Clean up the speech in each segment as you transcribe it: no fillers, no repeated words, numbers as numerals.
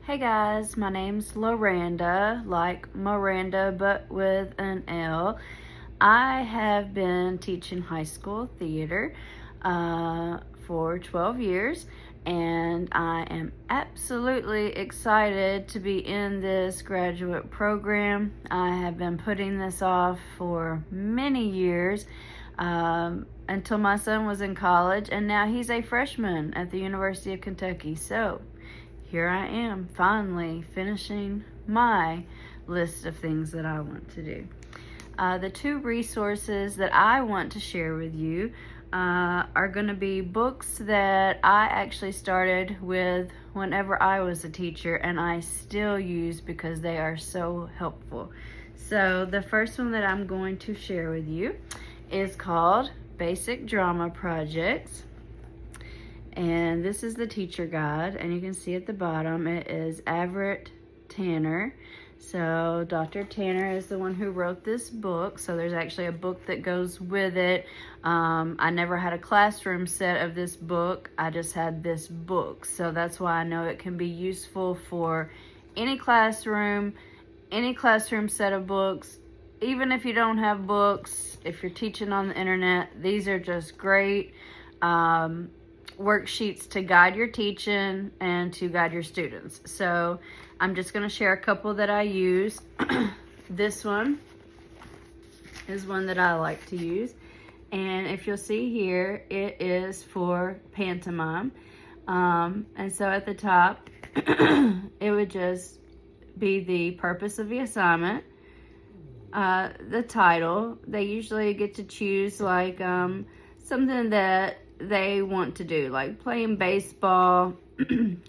Hey guys, my name's Loranda, like Miranda but with an L. I have been teaching high school theater for 12 years, and I am absolutely excited to be in this graduate program. I have been putting this off for many years until my son was in college, and now he's a freshman at the University of Kentucky. So here I am, finally finishing my list of things that I want to do. The two resources that I want to share with you are going to be books that I actually started with whenever I was a teacher, and I still use because they are so helpful. So the first one that I'm going to share with you is called Basic Drama Projects. And this is the teacher guide, and you can see at the bottom it is Everett Tanner. So Dr. Tanner is the one who wrote this book, so there's actually a book that goes with it. I never had a classroom set of this book, I just had this book, so that's why I know it can be useful for any classroom set of books. Even if you don't have books, if you're teaching on the internet, these are just great worksheets to guide your teaching and to guide your students. So I'm just going to share a couple that I use. This one is one that I like to use, and if you'll see here, it is for pantomime. And so at the top it would just be the purpose of the assignment, the title. They usually get to choose like something that they want to do, like playing baseball,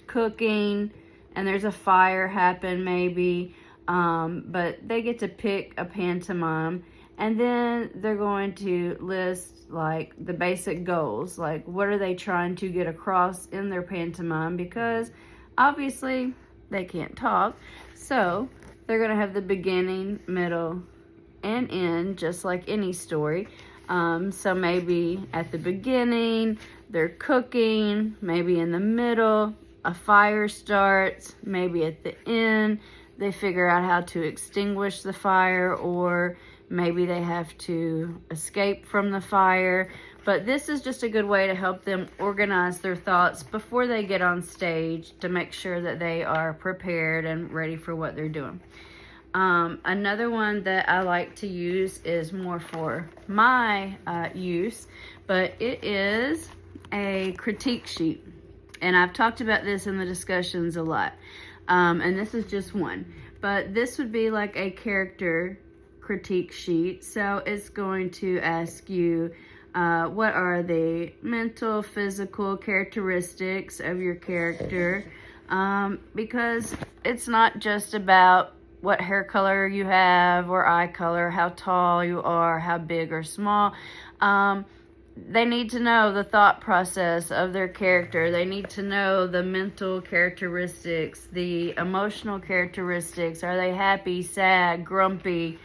cooking, and there's a fire happen maybe, but they get to pick a pantomime, and then they're going to list like the basic goals, like what are they trying to get across in their pantomime, because obviously they can't talk, so they're going to have the beginning, middle, and end, just like any story. So maybe at the beginning, they're cooking, maybe in the middle, a fire starts, maybe at the end, they figure out how to extinguish the fire, or maybe they have to escape from the fire. But this is just a good way to help them organize their thoughts before they get on stage, to make sure that they are prepared and ready for what they're doing. Another one that I like to use is more for my use, but it is a critique sheet. And I've talked about this in the discussions a lot. And this is just one. But this would be like a character critique sheet. So it's going to ask you what are the mental, physical characteristics of your character. Because it's not just about what hair color you have or eye color, how tall you are, how big or small. They need to know the thought process of their character. They need to know the mental characteristics, the emotional characteristics. Are they happy, sad, grumpy?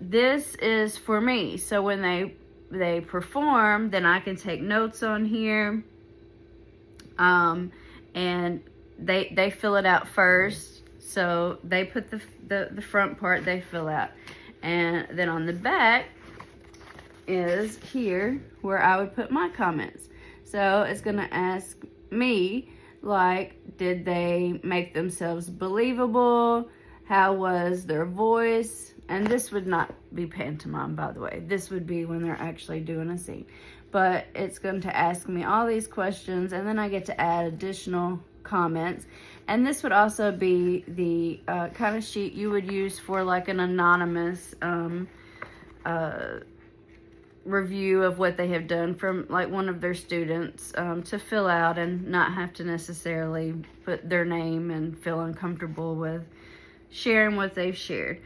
This is for me. So when they perform, then I can take notes on here. And they fill it out first. So they put the front part, they fill out. And then on the back is here where I would put my comments. So it's going to ask me, like, did they make themselves believable? How was their voice? And this would not be pantomime, by the way. This would be when they're actually doing a scene. But it's going to ask me all these questions, and then I get to add additional comments. And this would also be the kind of sheet you would use for like an anonymous review of what they have done from like one of their students, to fill out and not have to necessarily put their name and feel uncomfortable with sharing what they've shared.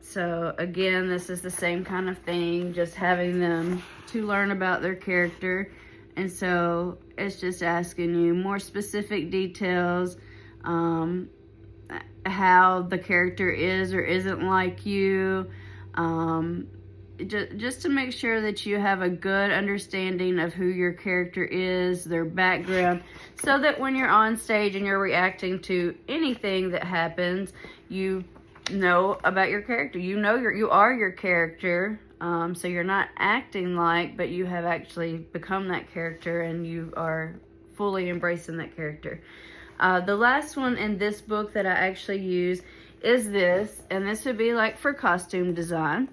So again, this is the same kind of thing, just having them to learn about their character. And so it's just asking you more specific details, how the character is or isn't like you, just to make sure that you have a good understanding of who your character is, their background, so that when you're on stage and you're reacting to anything that happens, you know about your character. You know you are your character, so you're not acting like, but you have actually become that character and you are fully embracing that character. The last one in this book that I actually use is this, and this would be like for costume design.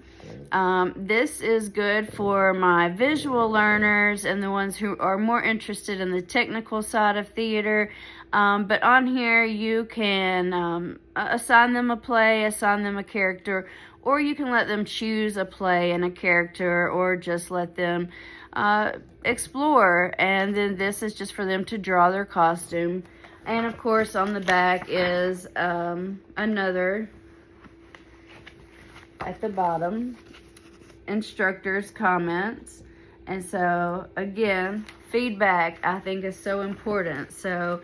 This is good for my visual learners and the ones who are more interested in the technical side of theater. But on here you can assign them a play, assign them a character, or you can let them choose a play and a character, or just let them explore. And then this is just for them to draw their costume. And of course on the back is another, at the bottom, instructors' comments. And so again, feedback I think is so important. So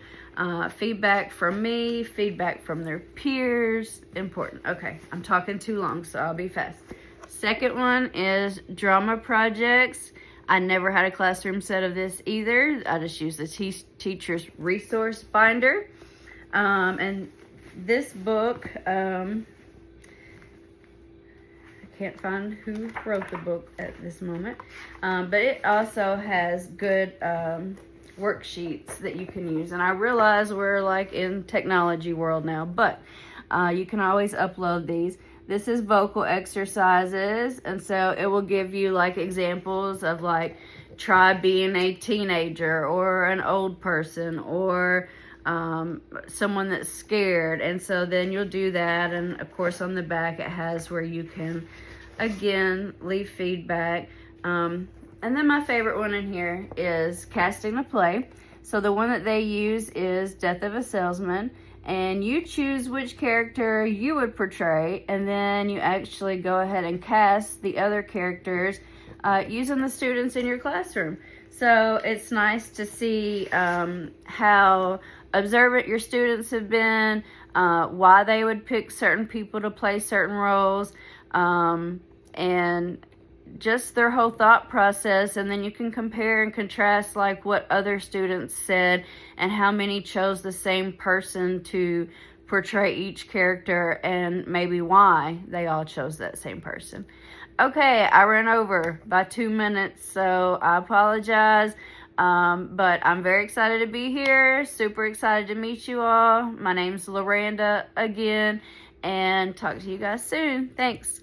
feedback from me, feedback from their peers, important. Okay, I'm talking too long, so I'll be fast. Second one is drama projects. I never had a classroom set of this either. I just use the teacher's resource binder. And this book, I can't find who wrote the book at this moment, but it also has good worksheets that you can use. And I realize we're like in technology world now, but you can always upload these. This is vocal exercises, and so it will give you like examples of like, try being a teenager or an old person or someone that's scared. And so then you'll do that, and of course on the back it has where you can again leave feedback. And then my favorite one in here is casting a play. So the one that they use is Death of a Salesman. And you choose which character you would portray, and then you actually go ahead and cast the other characters using the students in your classroom. So it's nice to see how observant your students have been, why they would pick certain people to play certain roles, and just their whole thought process. And then you can compare and contrast like what other students said and how many chose the same person to portray each character, and maybe why they all chose that same person. Okay, I ran over by 2 minutes, so I apologize, but I'm very excited to be here, super excited to meet you all. My name's Loranda again, and talk to you guys soon. Thanks.